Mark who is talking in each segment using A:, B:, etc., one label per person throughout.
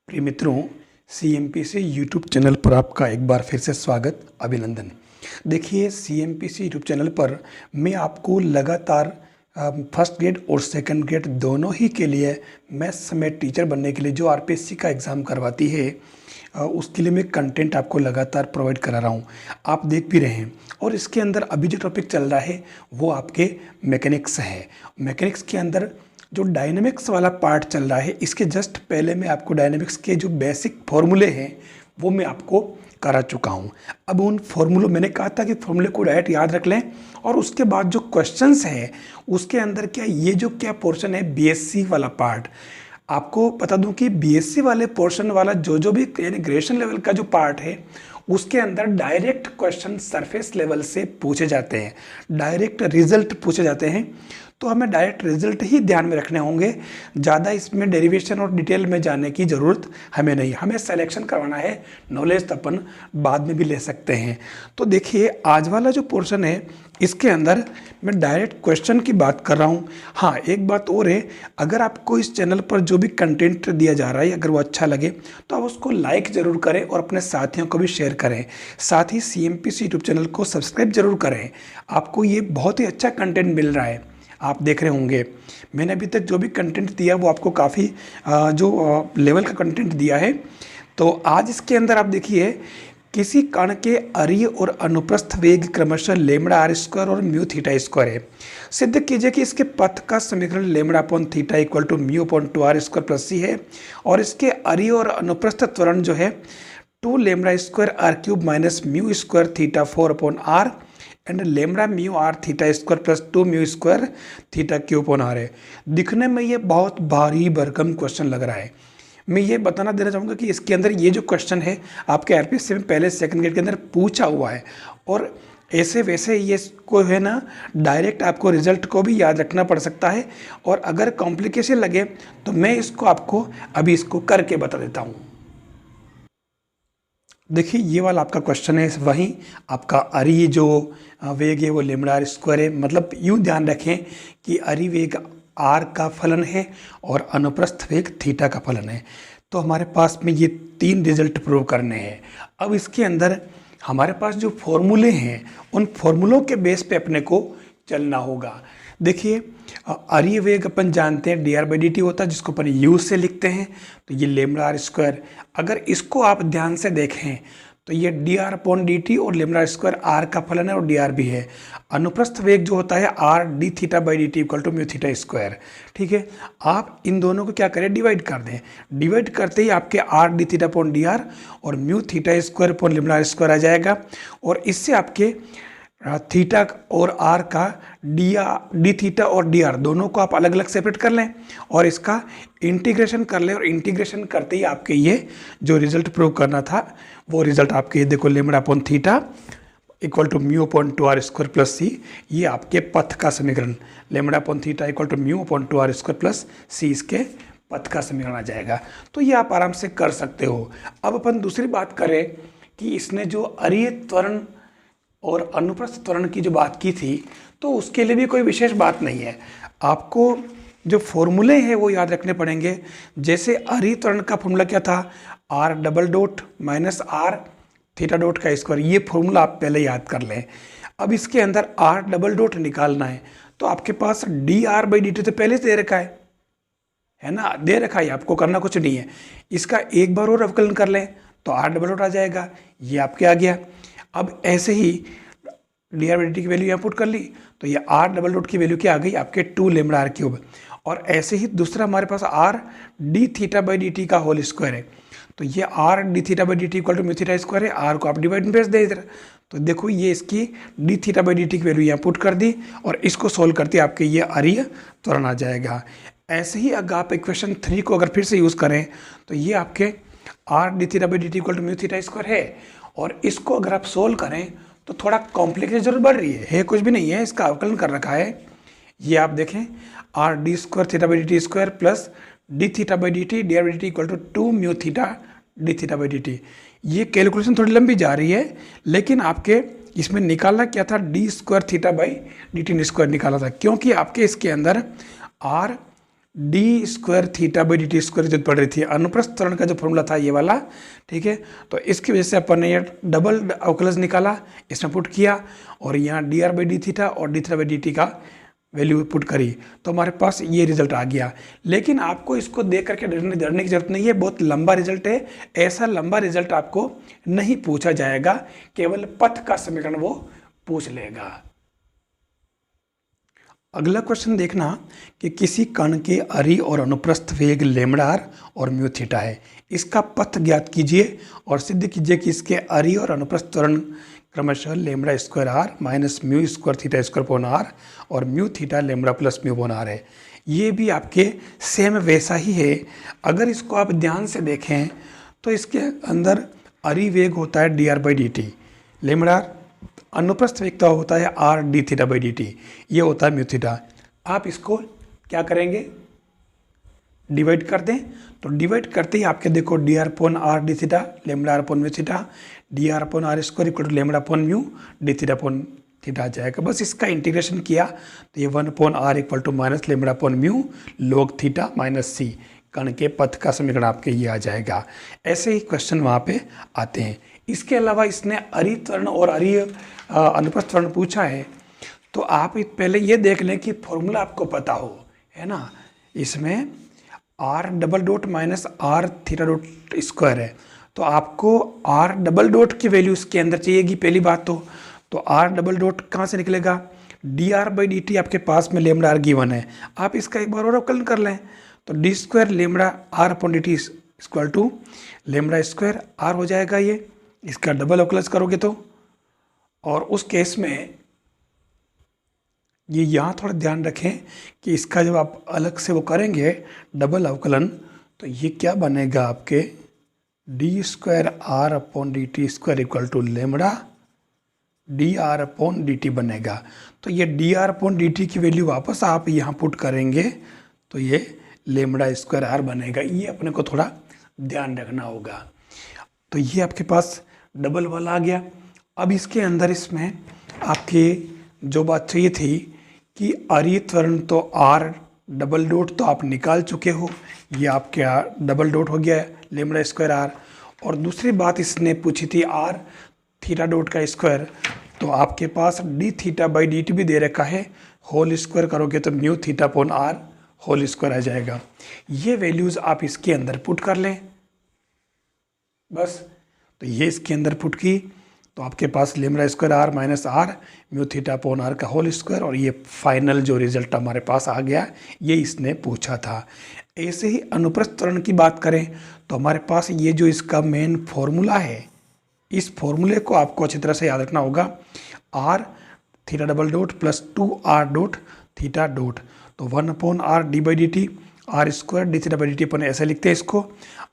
A: प्रिय मित्रों, CMPC YouTube channel पर आपका एक बार फिर से स्वागत, अभिनंदन। देखिए, CMPC यूट्यूब चैनल पर मैं आपको लगातार फर्स्ट ग्रेड और सेकंड ग्रेड दोनों ही के लिए मैथ्स समेत टीचर बनने के लिए जो RPSC का एग्ज़ाम करवाती है उसके लिए मैं कंटेंट आपको लगातार प्रोवाइड करा रहा हूँ। आप देख भी रहे हैं। और इसके अंदर अभी जो टॉपिक चल रहा है वो आपके मैकेनिक्स है। मैकेनिक्स के अंदर जो डायनेमिक्स वाला पार्ट चल रहा है, इसके जस्ट पहले मैं आपको डायनेमिक्स के जो बेसिक फॉर्मूले हैं वो मैं आपको करा चुका हूँ। अब उन फॉर्मूलों, मैंने कहा था कि फॉर्मूले को डायरेक्ट याद रख लें और उसके बाद जो क्वेश्चंस हैं उसके अंदर क्या पोर्शन है BSc वाला पार्ट। आपको बता दूं कि BSc वाले पोर्शन वाला जो भी यानी ग्रेजुएशन लेवल का जो पार्ट है उसके अंदर डायरेक्ट क्वेश्चन सरफेस लेवल से पूछे जाते हैं, डायरेक्ट रिजल्ट पूछे जाते हैं। तो हमें डायरेक्ट रिजल्ट ही ध्यान में रखने होंगे, ज़्यादा इसमें डेरिवेशन और डिटेल में जाने की ज़रूरत हमें नहीं। हमें सिलेक्शन करवाना है, नॉलेज तो अपन बाद में भी ले सकते हैं। तो देखिए, आज वाला जो पोर्शन है इसके अंदर मैं डायरेक्ट क्वेश्चन की बात कर रहा हूँ। हाँ, एक बात और है, अगर आपको इस चैनल पर जो भी कंटेंट दिया जा रहा है अगर वो अच्छा लगे तो आप उसको लाइक ज़रूर करें और अपने साथियों को भी शेयर करें। साथ ही CMPC यूट्यूब चैनल को सब्सक्राइब जरूर करें। आपको ये बहुत ही अच्छा कंटेंट मिल रहा है, आप देख रहे होंगे। मैंने अभी तक जो भी कंटेंट दिया वो आपको काफ़ी जो लेवल का कंटेंट दिया है। तो आज इसके अंदर आप देखिए, किसी कण के अरीय और अनुप्रस्थ वेग क्रमशः λr² और μθ² है। सिद्ध कीजिए कि इसके पथ का समीकरण λ/θ = μ/2r² + c है और इसके अरीय और अनुप्रस्थ त्वरण जो है 2λ² r³ - μ² θ 4/r एंड λ/μr² + 2μ² θ³ है। दिखने में ये बहुत भारी भरकम क्वेश्चन लग रहा है। मैं ये बताना देना चाहूँगा कि इसके अंदर ये जो क्वेश्चन है आपके RPSC में पहले सेकंड ग्रेड के अंदर पूछा हुआ है और ऐसे वैसे ये को है ना, डायरेक्ट आपको रिजल्ट को भी याद रखना पड़ सकता है। और अगर कॉम्प्लिकेशन लगे तो मैं इसको आपको अभी इसको करके बता देता हूँ। देखिए, ये वाला आपका क्वेश्चन है, वहीं आपका अरीय जो वेग है वो λr² है। मतलब यूँ ध्यान रखें कि अरीय वेग r का फलन है और अनुप्रस्थ वेग थीटा का फलन है। तो हमारे पास में ये 3 रिजल्ट प्रूव करने हैं। अब इसके अंदर हमारे पास जो फॉर्मूले हैं उन फॉर्मूलों के बेस पे अपने को चलना होगा। देखिए, अरीय वेग अपन जानते हैं dr/dt होता है, जिसको अपन u से लिखते हैं। तो ये λr², अगर इसको आप ध्यान से देखें तो ये dr/dt और λ² r का फलन है और dr भी है। अनुप्रस्थ वेग जो होता है r dθ/dt = μθ²। ठीक है, आप इन दोनों को क्या करें, डिवाइड कर दें। डिवाइड करते ही आपके r dθ/dr और μθ² λ² आ जाएगा और इससे आपके थीटा और आर का डी थीटा और डी आर दोनों को आप अलग अलग सेपरेट कर लें और इसका इंटीग्रेशन कर लें। और इंटीग्रेशन करते ही आपके ये जो रिजल्ट प्रूव करना था वो रिजल्ट आपके देखो λ/θ = μ/2r² + c। ये आपके पथ का समीकरण λ/θ = μ/2r² + c इसके पथ का समीकरण आ जाएगा। तो ये आप आराम से कर सकते हो। अब अपन दूसरी बात करें कि इसने जो अरीय त्वरण और अनुप्रस्थ त्वरण की जो बात की थी तो उसके लिए भी कोई विशेष बात नहीं है। आपको जो फॉर्मूले हैं वो याद रखने पड़ेंगे। जैसे अरीय त्वरण का फॉर्मूला क्या था, r⋅ - r θ²। ये फॉर्मूला आप पहले याद कर लें। अब इसके अंदर r⋅ निकालना है तो आपके पास dr/dt तो पहले से दे रखा है ना, दे रखा है, आपको करना कुछ नहीं है। इसका एक बार और अवकलन कर लें तो r⋅ आ जाएगा, ये आपके आ गया। अब ऐसे ही dr/dt की वैल्यू यहाँ पुट कर ली तो ये r⋅ की वैल्यू क्या आ गई, आपके 2λr³। और ऐसे ही दूसरा हमारे पास r dθ/dt का होल स्क्वायर है तो ये r dθ/dt = μθ² है। r को आप डिवाइड में भेज दे इधर, तो देखो ये इसकी dθ/dt की वैल्यू यहाँ पुट कर दी और इसको सोल्व करते आपके ये अरीय त्वरण आ जाएगा। ऐसे ही अगर आप इक्वेशन 3 को अगर फिर से यूज़ करें तो ये आपके r dθ/dt = μθ² है। और इसको अगर आप सोल्व करें तो थोड़ा कॉम्प्लिकेशन जरूर बढ़ रही है, कुछ भी नहीं है, इसका अवकलन कर रखा है। ये आप देखें r d²θ/dt² + dθ/dt dr/dt = 2μθ dθ/dt। ये कैलकुलेशन थोड़ी लंबी जा रही है लेकिन आपके इसमें निकालना क्या था, d²θ/dt² निकाला था, क्योंकि आपके इसके अंदर r D square theta by D T square जो पढ़ रही थी, अनुप्रस्थ त्वरण का जो फॉर्मूला था ये वाला, ठीक है। तो इसकी वजह से अपन ने ये डबल अवकलज निकाला, इसमें पुट किया और यहाँ D R by D theta और D theta by D T का वैल्यू पुट करी, तो हमारे पास ये रिजल्ट आ गया। लेकिन आपको इसको देख करके डरने की जरूरत नहीं है, बहुत लंबा रिजल्ट है। ऐसा लंबा रिजल्ट आपको नहीं पूछा जाएगा, केवल पथ का समीकरण वो पूछ लेगा। अगला क्वेश्चन देखना कि किसी कण के अरि और अनुप्रस्थ वेग लैम्डा आर और म्यू थीटा है, इसका पथ ज्ञात कीजिए और सिद्ध कीजिए कि इसके अरि और अनुप्रस्थ त्वरण क्रमशः lambda square R minus mu square theta square upon R और mu theta lambda plus mu upon R है। ये भी आपके सेम वैसा ही है। अगर इसको आप ध्यान से देखें तो इसके अंदर अरि वेग होता है D R by D T, lambda अनुप्रस्थ वेग होता है are D theta by D T, ये होता है म्यू थीटा। आप इसको क्या करेंगे, डिवाइड कर दें, तो डिवाइड करते ही आपके देखो D are upon R D theta lambda R upon mu theta, D are upon R square equal to lambda upon mu D theta upon theta आ जाएगा। बस इसका इंटीग्रेशन किया तो ये 1 upon R equal to minus lambda upon mu log theta minus C, कण के पथ का समीकरण आपके ये आ जाएगा। ऐसे ही क्वेश्चन वहाँ पे आते हैं। इसके अलावा इसने अरि त्वरण और अरि अनुप्रस्थ त्वरण पूछा है, तो आप पहले ये देख लें कि फॉर्मूला आपको पता हो, है ना। इसमें R double dot minus R theta dot square है, तो आपको आर डबल डॉट की वैल्यू इसके अंदर चाहिएगी पहली बात तो आर डबल डॉट कहाँ से निकलेगा, D R by D T आपके पास में लैम्डा आर गिवन है, आप इसका एक बार और अवकलन कर लें, तो D square lambda R upon D T equal to lambda square R हो जाएगा। ये इसका डबल अवकलन करोगे तो, और उस केस में ये यहाँ थोड़ा ध्यान रखें कि इसका जब आप अलग से वो करेंगे डबल अवकलन, तो ये क्या बनेगा आपके d square r upon D T square equal to lambda d are upon D t बनेगा। तो ये d are upon D T की वैल्यू वापस आप यहाँ पुट करेंगे तो ये लैम्डा स्क्वायर आर बनेगा। ये अपने को थोड़ा ध्यान रखना होगा। तो ये आपके पास डबल वाला आ गया। अब इसके अंदर इसमें आपके जो बात चाहिए थी कि अरि त्वरण तो आर डबल डॉट तो आप निकाल चुके हो, ये आपके डबल डॉट हो गया है लैम्डा स्क्वायर आर, और दूसरी बात इसने पूछी थी आर थीटा डॉट का स्क्वायर, तो आपके पास D theta by D T भी दे रखा है, होल स्क्वायर करोगे तो mu theta upon R whole square आ जाएगा। ये वैल्यूज़ आप इसके अंदर पुट कर लें बस। तो ये इसके अंदर पुट की तो आपके पास lambda square R minus R mu theta upon R का होल स्क्वायर, और ये फाइनल जो रिजल्ट हमारे पास आ गया ये इसने पूछा था। ऐसे ही अनुप्रस्थ त्वरण की बात करें तो हमारे पास ये जो इसका मेन फॉर्मूला है, इस फॉर्मूले को आपको अच्छी तरह से याद रखना होगा, R theta double dot plus 2r dot theta dot, तो 1 upon R D by D T R square D theta by D T अपन ऐसे लिखते हैं इसको।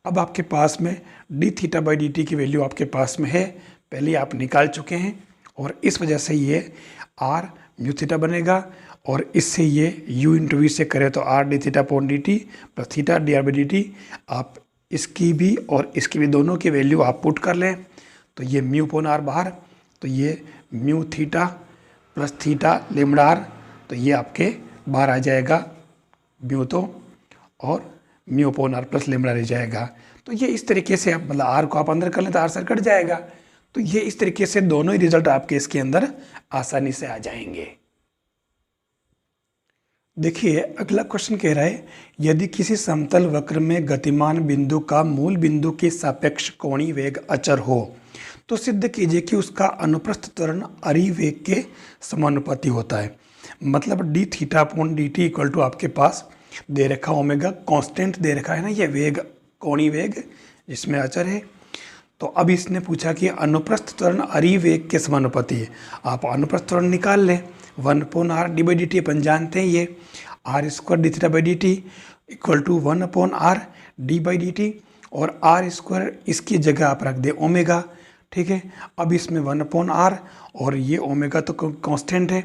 A: अब आपके पास में D theta by D T की वैल्यू आपके पास में है, पहले आप निकाल चुके हैं, और इस वजह से ये आर म्यू थीटा बनेगा, और इससे ये यू इंटू वी से करें तो are D theta upon D T plus theta D R by D T, आप इसकी भी और इसकी भी दोनों की वैल्यू आप पुट कर लें तो ये म्यू अपॉन आर बाहर, तो ये mu theta plus theta lambda r, तो ये आपके बाहर आ जाएगा म्यू तो, और mu upon r plus lambda रह जाएगा। तो ये इस तरीके से आप मतलब आर को आप अंदर कर लें तो आर सर कट जाएगा। तो ये इस तरीके से दोनों ही रिजल्ट आपके इसके अंदर आसानी से आ जाएंगे। देखिए अगला क्वेश्चन कह रहा है, यदि किसी समतल वक्र में गतिमान बिंदु का मूल बिंदु के सापेक्ष कोणीय वेग अचर हो तो सिद्ध कीजिए कि उसका अनुप्रस्थ त्वरण अरि वेग के समानुपाती होता है। मतलब d theta upon D T equal to आपके पास दे रखा ओमेगा कांस्टेंट दे रखा है ना, ये वेग कोणीय वेग जिसमें अचर है। तो अब इसने पूछा कि अनुप्रस्थ त्वरण अरि वेग के समानुपाती है। आप अनुप्रस्थ त्वरण निकाल लें, 1 upon R D by D T अपन जानते हैं, ये R square D theta by D T equal to 1 upon R D by D T, और आर स्क्वायर इसकी जगह आप रख दें ओमेगा, ठीक है। अब इसमें 1 अपॉन आर और ये ओमेगा तो कांस्टेंट है,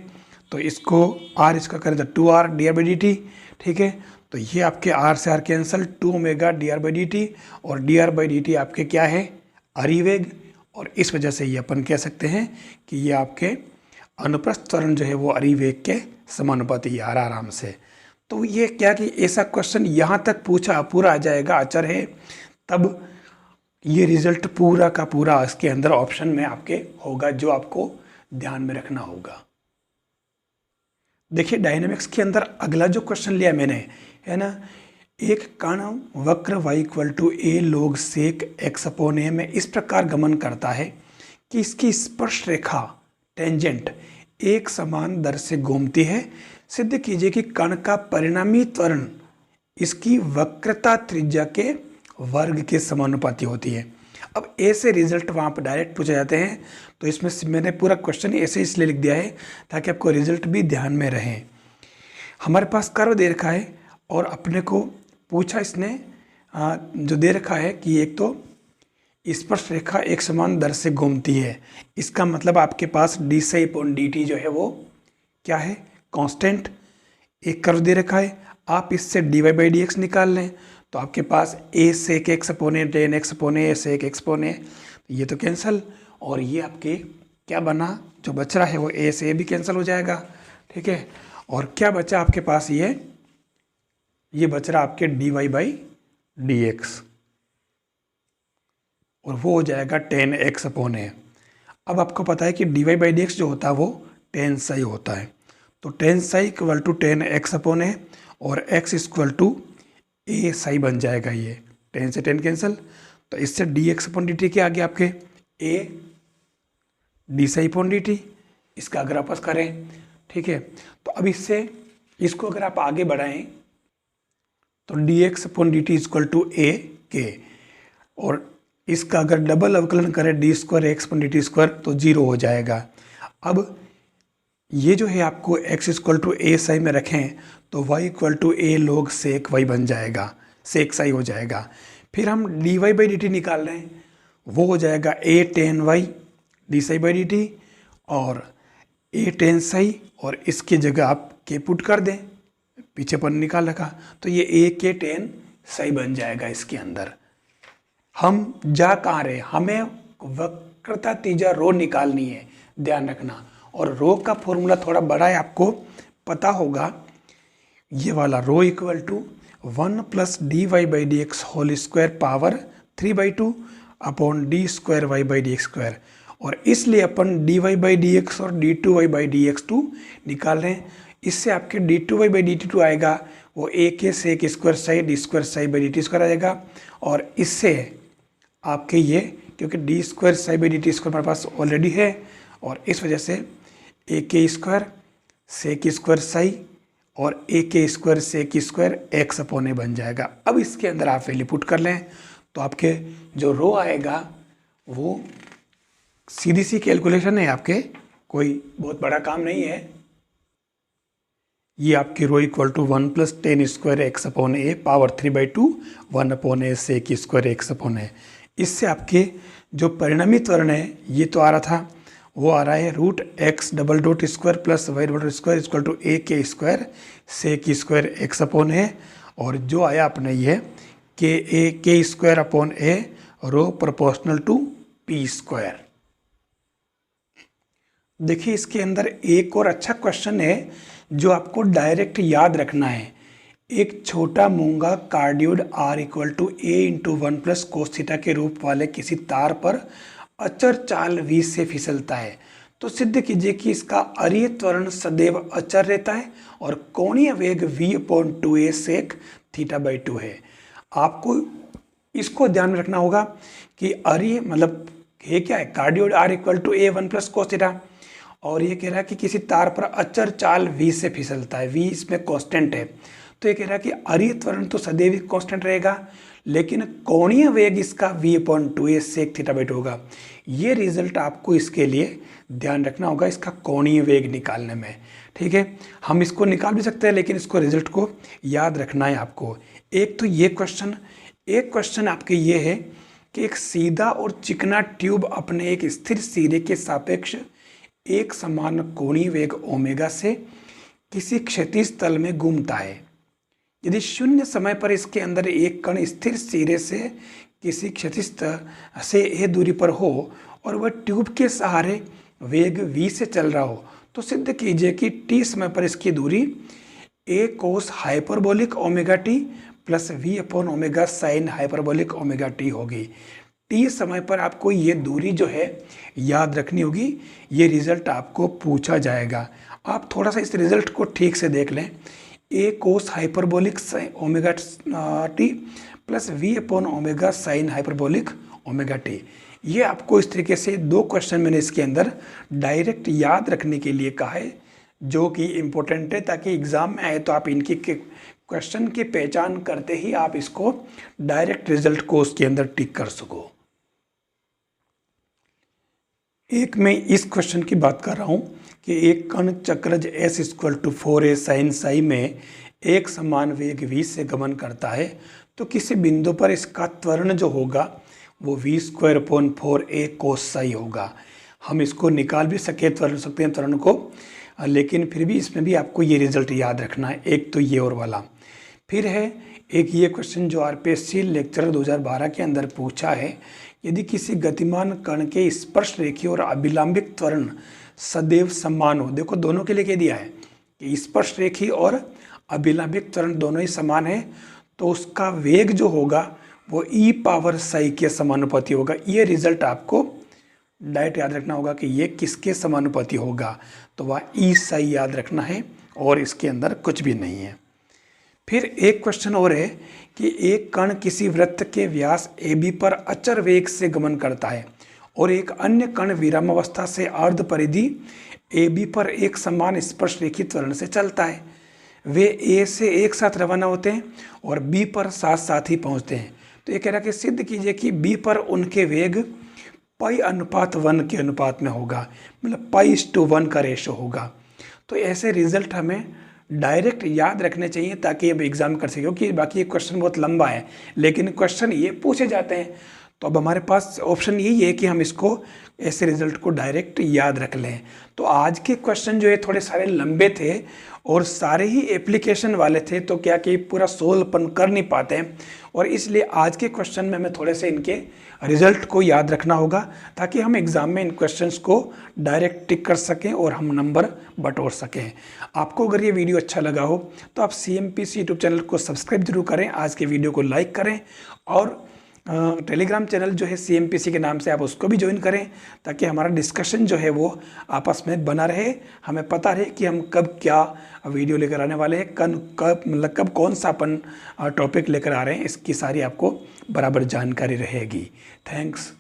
A: तो इसको आर इसका करें तो 2r D R by D T, ठीक है। तो ये आपके आर से R cancel, 2 omega D R by D T, और D R by D T आपके क्या है अरि वेग, और इस वजह से ये अपन कह सकते हैं कि ये आपके अनुप्रस्थ त्वरण जो है वो अरि वेग के समानुपाती आ रहा आराम से। तो ये क्या कि ऐसा क्वेश्चन यहाँ तक पूछा पूरा आ जाएगा, अचर है, तब ये रिजल्ट पूरा का पूरा इसके अंदर ऑप्शन में आपके होगा, जो आपको ध्यान में रखना होगा। देखिए डायनेमिक्स के अंदर अगला जो क्वेश्चन लिया मैंने, है ना, एक कण वक्र y equal to A log sec x upon A में इस प्रकार गमन करता है कि इसकी स्पर्श रेखा टेंजेंट एक समान दर से घूमती है। सिद्ध कीजिए कि कण का परिणामी त्वरण इसकी वक्रता त्रिज्या के वर्ग के समानुपाती होती है। अब ऐसे रिजल्ट वहाँ पर डायरेक्ट पूछे जाते हैं, तो इसमें मैंने पूरा क्वेश्चन ऐसे इसलिए लिख दिया है ताकि आपको रिजल्ट भी ध्यान में रहे। हमारे पास कर्व दे रखा है और अपने को पूछा इसने जो दे रखा है कि एक तो स्पर्श रेखा एक समान दर से घूमती है, इसका मतलब आपके पास D psi upon D T जो है वो क्या है, कांस्टेंट। एक कर्व दे रखा है, आप इससे d Y by D x निकाल लें तो आपके पास a sec x upon a tan x upon a sec x upon a, ये तो कैंसिल, और ये आपके क्या बना, जो बच रहा है वो ए से ए भी कैंसिल हो जाएगा, ठीक है। और क्या बचा आपके पास, ये बच रहा आपके d Y by D x, और वो हो जाएगा टेन एक्स अपॉन ए। अब आपको पता है कि D Y by D X जो होता है वो टेन साई होता है, तो tan psi equal to tan x upon ए और X equal to A psi बन जाएगा। ये 10 से 10 कैंसिल, तो इससे D X upon D T के आगे आपके A D psi upon D T, इसका अगर आपस करें, ठीक है। तो अब इससे इसको अगर आप आगे बढ़ाएं तो D X upon D T equal to ए के, और इसका अगर डबल अवकलन करें D square x upon D T square तो 0 हो जाएगा। अब ये जो है आपको x equal to A psi में रखें तो y equal to A log sec y बन जाएगा, सेक साई हो जाएगा। फिर हम d Y by D t निकाल रहे हैं, वो हो जाएगा a tan y d psi by D T और ए टेन साई, और इसकी जगह आप के पुट कर दें, पीछे पर निकाल रखा, तो ये ए के टेन साई बन जाएगा। इसके अंदर हम जा कहाँ रहे, हमें वक्रता तीजा रो निकालनी है, ध्यान रखना। और रो का फॉर्मूला थोड़ा बड़ा है, आपको पता होगा, ये वाला rho equal to 1 plus d Y by D x whole square power 3/2 upon d square y by D x square. और इसलिए अपन d Y by D x और d two y by D x two निकाल रहे हैं। इससे आपके d two y by D t two आएगा, वो a k sec square psi d square psi by D T square आ जाएगा। और इससे आपके ये, क्योंकि D square psi by D T square हमारे पास ऑलरेडी है, और इस वजह से ए k square sec square Sai और a k square sec square x upon a बन जाएगा। अब इसके अंदर आप वैल्यू पुट कर लें तो आपके जो रो आएगा वो सीधी सी कैलकुलेशन है, आपके कोई बहुत बड़ा काम नहीं है। ये आपकी rho equal to 1 plus 10 square x upon a power 3/2 1 upon a sec square x upon a. इससे आपके जो परिणामी त्वरण है ये तो आ रहा था, वो आ रहा है root x double dot square plus y double dot square equal to A k square sec square x upon ए, और जो आया अपने ये के a k square upon a rho proportional to p square. देखिए इसके अंदर एक और अच्छा क्वेश्चन है जो आपको डायरेक्ट याद रखना है। एक छोटा मूंगा cardioid r equal to a into 1 plus cos theta के रूप वाले किसी तार पर अचर चाल v से फिसलता है, तो सिद्ध कीजिए कि इसका अरीय त्वरण सदैव अचर रहता है और कोणीय वेग v अपॉन 2a सेक θ/2 है। आपको इसको ध्यान में रखना होगा कि अरीय मतलब ये क्या है, cardioid r equal to a 1 plus cos theta, और ये कह रहा है कि किसी तार पर अचर चाल v से फिसलता है, v इसमें कांस्टेंट है, तो ये कह रहा है कि अरीय त्वरण तो सदैव कांस्टेंट रहेगा, लेकिन कोणीय वेग इसका v अपॉन 2a सेक θ/2 होगा। ये रिजल्ट आपको इसके लिए ध्यान रखना होगा, इसका कोणीय वेग निकालने में, ठीक है। हम इसको निकाल भी सकते हैं, लेकिन इसको रिजल्ट को याद रखना है आपको। एक तो ये क्वेश्चन, एक क्वेश्चन आपके ये है कि एक सीधा और चिकना ट्यूब अपने एक स्थिर सिरे के सापेक्ष एक समान कोणीय वेग ओमेगा से किसी क्षैतिज तल में घूमता है। यदि शून्य समय पर इसके अंदर एक कण स्थिर सिरे से किसी क्षैतिज से ए दूरी पर हो और वह ट्यूब के सहारे वेग v से चल रहा हो, तो सिद्ध कीजिए कि t समय पर इसकी दूरी a cos hyperbolic omega t plus v upon omega sine hyperbolic omega t होगी। टी समय पर आपको ये दूरी जो है याद रखनी होगी। ये रिजल्ट आपको पूछा जाएगा। आप थोड़ा सा इस रिजल्ट को ठीक से देख लें। A cos hyperbolic omega t plus v upon omega sine hyperbolic omega t. ये आपको इस तरीके से 2 क्वेश्चन मैंने इसके अंदर डायरेक्ट याद रखने के लिए कहा है, जो कि इम्पोर्टेंट है, ताकि एग्ज़ाम में आए तो आप इनकी क्वेश्चन की पहचान करते ही आप इसको डायरेक्ट रिजल्ट को उसके अंदर टिक कर सको। एक मैं इस क्वेश्चन की बात कर रहा हूँ कि एक कण चक्रज s = 4a sin साई में एक समान वेग v से गमन करता है, तो किसी बिंदु पर इसका त्वरण जो होगा वो v²/4a cos साई होगा। हम इसको निकाल भी सकते हैं त्वरण को, लेकिन फिर भी इसमें भी आपको ये रिजल्ट याद रखना है। एक तो ये और वाला। फिर है एक ये क्वेश्चन जो आरपीएससी लेक्चर 2012 के अंदर पूछा है, यदि किसी गतिमान कण के स्पर्श रेखीय और अभिलंबिक त्वरण सदैव समान हो। देखो दोनों के लिए कह दिया है कि स्पर्श रेखीय और अभिलंबिक त्वरण दोनों ही समान है, तो उसका वेग जो होगा वो e पावर साई के समानुपाती होगा। ये रिजल्ट आपको डायरेक्ट याद रखना होगा कि ये किसके समानुपाती होगा, तो वह ई साई याद रखना है और इसके अंदर कुछ भी नहीं है। फिर एक क्वेश्चन और है कि एक कण किसी वृत्त के व्यास AB पर अचर वेग से गमन करता है और एक अन्य कण विरामावस्था से अर्ध परिधि AB पर एक समान स्पर्श रेखीय त्वरण से चलता है। वे A से एक साथ रवाना होते हैं और B पर साथ साथ ही पहुंचते हैं। तो ये कह रहा है कि सिद्ध कीजिए कि B पर उनके वेग π/1 के अनुपात में होगा, मतलब π/1 का रेशो होगा। तो ऐसे रिजल्ट हमें डायरेक्ट याद रखने चाहिए ताकि अब एग्जाम कर सके, क्योंकि बाकी क्वेश्चन बहुत लंबा है लेकिन क्वेश्चन ये पूछे जाते हैं। तो अब हमारे पास ऑप्शन यही है कि हम इसको ऐसे रिजल्ट को डायरेक्ट याद रख लें। तो आज के क्वेश्चन जो है थोड़े सारे लंबे थे और सारे ही एप्लीकेशन वाले थे, तो क्या कि पूरा सोल्व अपन कर नहीं पाते हैं, और इसलिए आज के क्वेश्चन में हमें थोड़े से इनके रिजल्ट को याद रखना होगा ताकि हम एग्ज़ाम में इन क्वेश्चंस को डायरेक्ट टिक कर सकें और हम नंबर बटोर सकें। आपको अगर ये वीडियो अच्छा लगा हो तो आप CMPC यूट्यूब चैनल को सब्सक्राइब जरूर करें, आज के वीडियो को लाइक करें, और टेलीग्राम चैनल जो है CMPC के नाम से आप उसको भी ज्वाइन करें ताकि हमारा डिस्कशन जो है वो आपस में बना रहे। हमें पता रहे कि हम कब क्या वीडियो लेकर आने वाले हैं, कब कौन सा अपन टॉपिक लेकर आ रहे हैं, इसकी सारी आपको बराबर जानकारी रहेगी। थैंक्स।